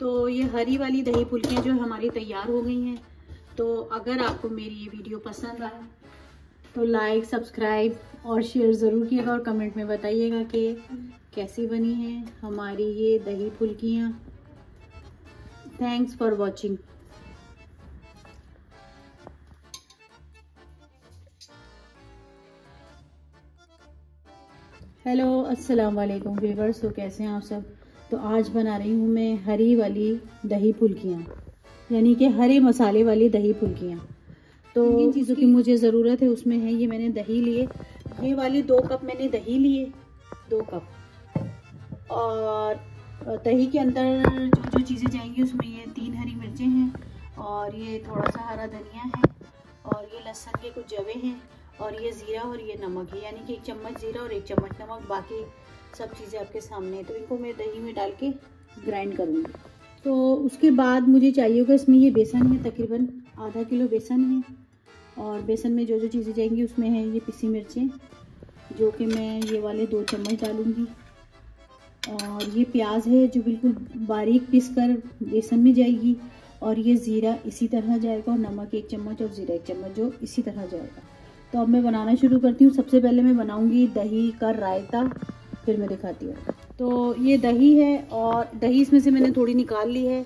तो ये हरी वाली दही फुल्कियाँ जो हमारी तैयार हो गई हैं। तो अगर आपको मेरी ये वीडियो पसंद आए तो लाइक, सब्सक्राइब और शेयर ज़रूर कीजिएगा और कमेंट में बताइएगा कि कैसी बनी है हमारी ये दही फुल्कियाँ। Thanks for watching. हेलो, अस्सलाम वालेकुम व्यूअर्स। तो कैसे हैं आप सब। तो आज बना रही हूँ मैं हरी वाली दही फुल्कियाँ, यानी कि हरे मसाले वाली दही फुल्कियाँ। तो जिन चीज़ों की मुझे ज़रूरत है उसमें है ये मैंने दही लिए, ये वाली 2 कप मैंने दही लिए, 2 कप। और दही के अंदर जो चीज़ें जाएंगी उसमें ये 3 हरी मिर्चें हैं और ये थोड़ा सा हरा धनिया है और ये लहसुन के कुछ जवे हैं और ये ज़ीरा और ये नमक है, यानी कि 1 चम्मच ज़ीरा और 1 चम्मच नमक। बाकी सब चीज़ें आपके सामने है। तो इनको मैं दही में डाल के ग्राइंड करूँगी। तो उसके बाद मुझे चाहिए होगा, इसमें ये बेसन है, तकरीबन आधा किलो बेसन है। और बेसन में जो चीज़ें जाएंगी उसमें है ये पिसी मिर्चें, जो कि मैं ये वाले 2 चम्मच डालूँगी। और ये प्याज है जो बिल्कुल बारीक पीस कर बेसन में जाएगी। और ये ज़ीरा इसी तरह जाएगा और नमक 1 चम्मच और ज़ीरा 1 चम्मच जो इसी तरह जाएगा। तो अब मैं बनाना शुरू करती हूँ। सबसे पहले मैं बनाऊँगी दही का रायता, फिर मैं दिखाती हूँ। तो ये दही है और दही इसमें से मैंने थोड़ी निकाल ली है।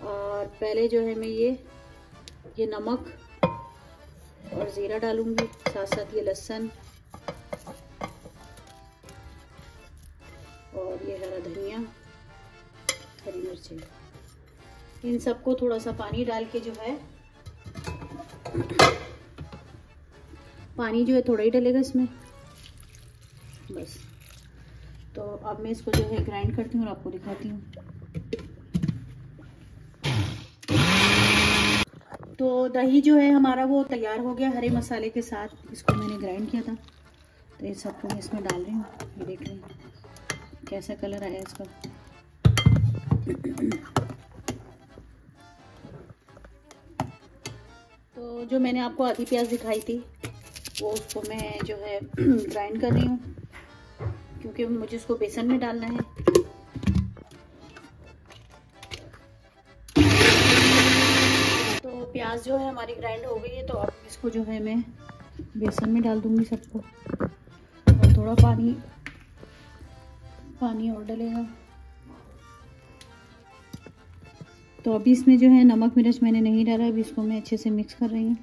और पहले जो है मैं ये नमक और ज़ीरा डालूँगी, साथ साथ ये लहसुन और ये हरा धनिया, हरी मिर्चें, इन सबको थोड़ा सा पानी डाल के जो है, पानी जो है थोड़ा ही डलेगा इसमें बस। तो अब मैं इसको जो है ग्राइंड करती हूँ और आपको दिखाती हूँ। तो दही जो है हमारा वो तैयार हो गया हरे मसाले के साथ, इसको मैंने ग्राइंड किया था। तो ये सबको मैं इसमें डाल रही हूँ। ये देख रही हूँ कैसा कलर आया इसका। तो जो मैंने आपको आधी प्याज दिखाई थी वो उसको मैं जो है ग्राइंड कर रही हूँ, क्योंकि मुझे उसको बेसन में डालना है। तो प्याज जो है हमारी ग्राइंड हो गई है। तो अब इसको जो है मैं बेसन में डाल दूँगी सबको, और थोड़ा पानी और डलेगा। तो अभी इसमें जो है नमक मिर्च मैंने नहीं डाला, अभी इसको मैं अच्छे से मिक्स कर रही हूँ।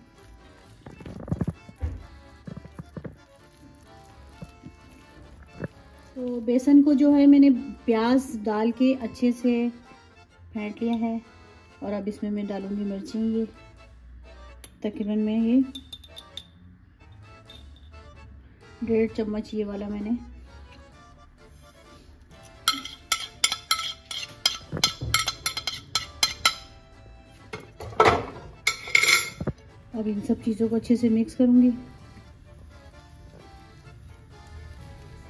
तो बेसन को जो है मैंने प्याज डाल के अच्छे से फेंट लिया है। और अब इसमें मैं डालूंगी मिर्चें, ये तकरीबन में ये 1.5 चम्मच ये वाला मैंने। अब इन सब चीज़ों को अच्छे से मिक्स करूंगी।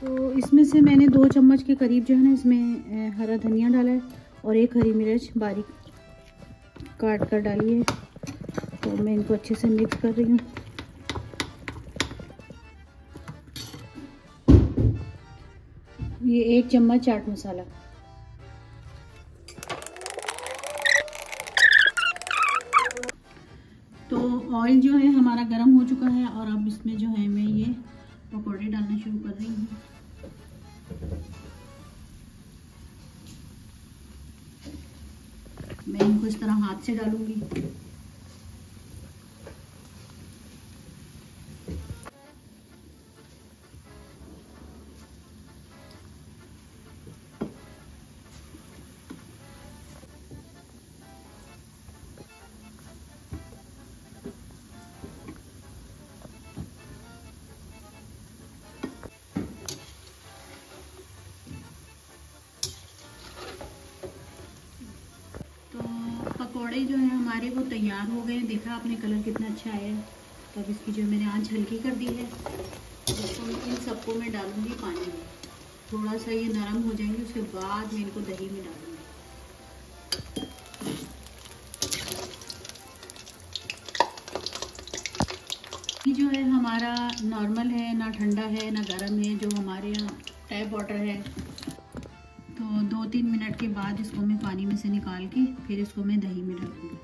तो इसमें से मैंने 2 चम्मच के करीब जो है ना इसमें हरा धनिया डाला है और 1 हरी मिर्च बारीक काट कर डाली है। तो मैं इनको अच्छे से मिक्स कर रही हूँ। ये 1 चम्मच चाट मसाला। तो ऑयल जो है हमारा गर्म हो चुका है और अब इसमें जो है मैं ये पकौड़े डालना शुरू कर रही हूँ। मैं इनको इस तरह हाथ से डालूंगी। पकौड़े जो है हमारे वो तैयार हो गए। देखा आपने कलर कितना अच्छा आया है। तो अब इसकी जो मैंने आंच हल्की कर दी है। इसको इन सबको मैं डालूंगी पानी में, थोड़ा सा ये नरम हो जाएंगे, उसके बाद मैं इनको दही में डालूंगी। ये जो है हमारा नॉर्मल है, ना ठंडा है ना गर्म है, जो हमारे यहाँ टैप वाटर है। तो 2-3 मिनट के बाद इसको मैं पानी में से निकाल के फिर इसको मैं दही में डालूँगी।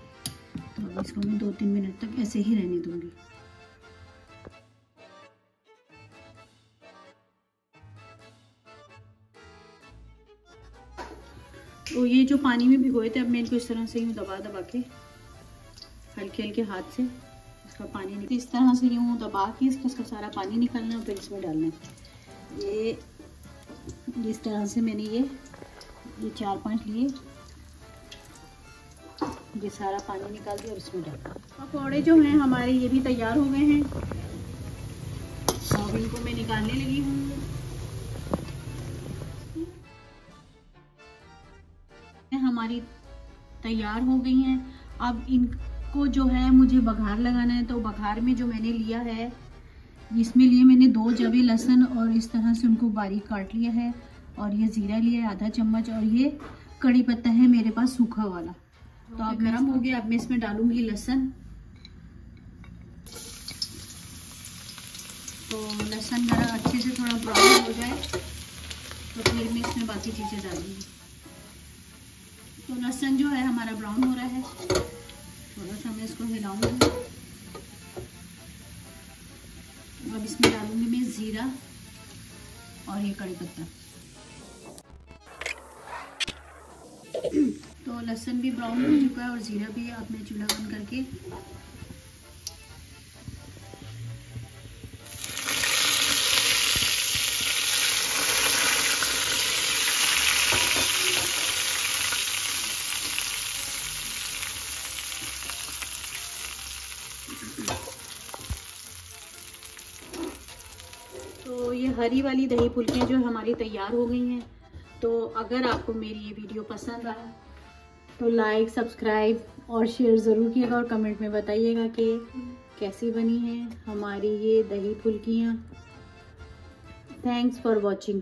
तो अब इसको मैं 2-3 मिनट तक ऐसे ही रहने दूँगी। तो ये जो पानी में भिगोए थे अब मैं इनको इस तरह से यूँ दबा दबा के हल्के हल्के हाथ से इसका पानी इस तरह से यूँ दबा के इसका सारा पानी निकालना है, फिर इसमें डालना है। ये जिस तरह से मैंने ये 4-5 लिए, ये सारा पानी निकाल दिया और इसमें डाला। पकौड़े जो हैं हमारे ये भी तैयार हो गए हैं। अब इनको मैं निकालने लगी हूँ। हमारी तैयार हो गई हैं। अब इनको जो है मुझे बघार लगाना है। तो बघार में जो मैंने लिया है, इसमें लिए मैंने 2 जवे लहसुन और इस तरह से उनको बारीक काट लिया है, और ये जीरा लिया है आधा चम्मच, और ये कड़ी पत्ता है मेरे पास सूखा वाला। तो अब गर्म हो गया, अब मैं इसमें डालूंगी लहसुन। तो लहसुन जरा अच्छे से थोड़ा ब्राउन हो जाए तो फिर मैं इसमें बाकी चीज़ें डालूंगी। तो लहसुन जो है हमारा ब्राउन हो रहा है, थोड़ा सा मैं इसको हिलाऊंगी। अब इसमें डालूंगी मैं जीरा और ये कड़ी पत्ता। तो लहसुन भी ब्राउन हो चुका है और जीरा भी। अब मैं चूल्हा बंद करके तो ये हरी वाली दही फुल्कियाँ जो हमारी तैयार हो गई हैं। तो अगर आपको मेरी ये वीडियो पसंद आए तो लाइक, सब्सक्राइब और शेयर ज़रूर कीजिएगा और कमेंट में बताइएगा कि कैसी बनी है हमारी ये दही फुल्कियाँ। Thanks for watching.